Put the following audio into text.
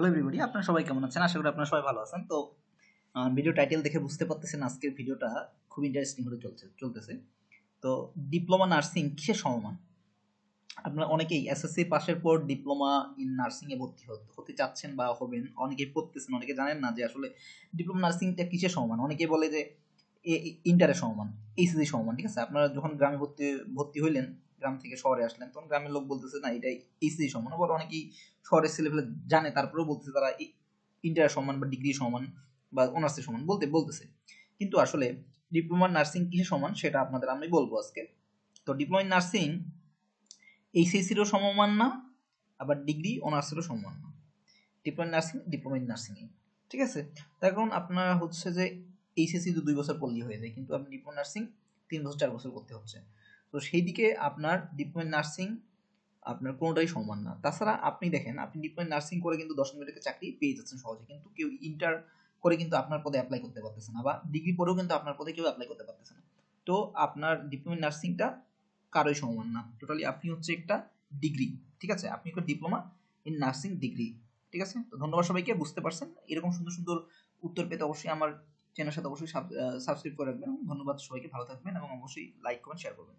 Hello everybody, আপনারা সবাই কেমন আছেন? আশা করি আপনারা সবাই ভালো আছেন। তো ভিডিও টাইটেল দেখে বুঝতে পারতেছেন আজকের ভিডিওটা খুব ইন্টারেস্টিং হতে চলতেছে। তো ডিপ্লোমা নার্সিং কিসের সমমান? আপনারা অনেকেই এসএসসি পাশের পর ডিপ্লোমা ইন নার্সিং এ ভর্তি হতে চাচ্ছেন বা হবেন, অনেকেই পড়তেছেন, অনেকে জানেন না যে আসলে ডিপ্লোমা নার্সিংটা কিসের সমান। অনেকেই বলে যে ইন্টারের সমান, এইচএসসি সমান। ঠিক আছে, আপনারা যখন গ্রামে ভর্তি হইলেন, গ্রাম থেকে শহরে আসলেন, তখন গ্রামের লোক বলতেছে না এটা এইচএসসি সমান। আবার অনেকেই শহরের ছেলেপেলে জানে, তারপরেও বলতেছে তারা ইন্টার সমান বা ডিগ্রি সমান বা অনার্সের সমান বলতেছে। কিন্তু আসলে ডিপ্লোমা নার্সিং কিসের সমান সেটা আপনাদের আমি বলবো আজকে। তো ডিপ্লোমা নার্সিং এইচএসসিরও সমমান না, আবার ডিগ্রি অনার্সেরও সমমান না। ডিপ্লোমা ইন নার্সিং, ঠিক আছে। তার কারণ আপনারা হচ্ছে যে এইচএসসি তো 2 বছর পড়লেই হয়ে যায়, কিন্তু আপনি ডিপ্লোমা নার্সিং 3 বছর 4 বছর করতে হচ্ছে। তো সেই দিকে আপনার ডিপ্লোমা নার্সিং আপনার কোনোটাই সমান না। তাছাড়া আপনি দেখেন, আপনি ডিপ্লোমা নার্সিং করে কিন্তু 10 মিনিটে চাকরি পেয়ে যাচ্ছেন সহজে, কিন্তু কেউ ইন্টার করে কিন্তু আপনার পদে অ্যাপ্লাই করতে পারতেছে না, বা ডিগ্রি পরেও কিন্তু আপনার পদে কেউ অ্যাপ্লাই করতে পারতেছে না। তো আপনার ডিপ্লোমা নার্সিংটা কারোই সমান না। টোটালি আপনি হচ্ছে একটা ডিগ্রি, ঠিক আছে, আপনি একটা ডিপ্লোমা ইন নার্সিং ডিগ্রি, ঠিক আছে। তো ধন্যবাদ সবাইকে, বুঝতে পারছেন। এরকম সুন্দর সুন্দর উত্তর পেতে অবশ্যই আমার চ্যানেলের সাথে অবশ্যই সাবস্ক্রাইব করে রাখবেন। ধন্যবাদ সবাইকে, ভালো থাকবেন এবং অবশ্যই লাইক কমেন্ট শেয়ার করবেন।